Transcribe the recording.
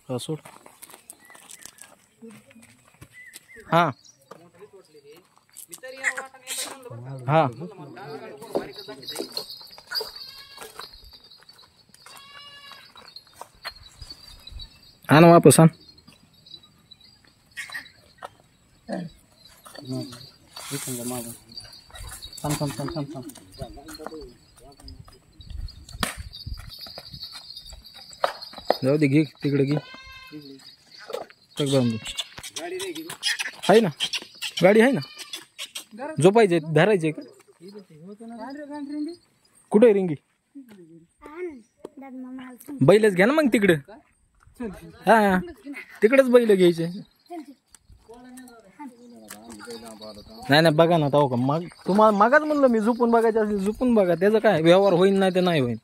हा सोड. हा हा आण वापस आण. जाऊ दे, घे तिकडे घे. टक बांधून आहे ना, गाडी आहे ना. झोपायचे धरायचे का? कुठे रिंगी? बैलच घ्या ना मग तिकडे. हा तिकडेच बैल घ्यायचे. नाही नाही बघा ना, तो का मग तुम्हाला मागाच म्हणलं मी, झोपून बघायचं असेल झोपून बघा, त्याचं काय व्यवहार होईल नाही ते नाही होईल.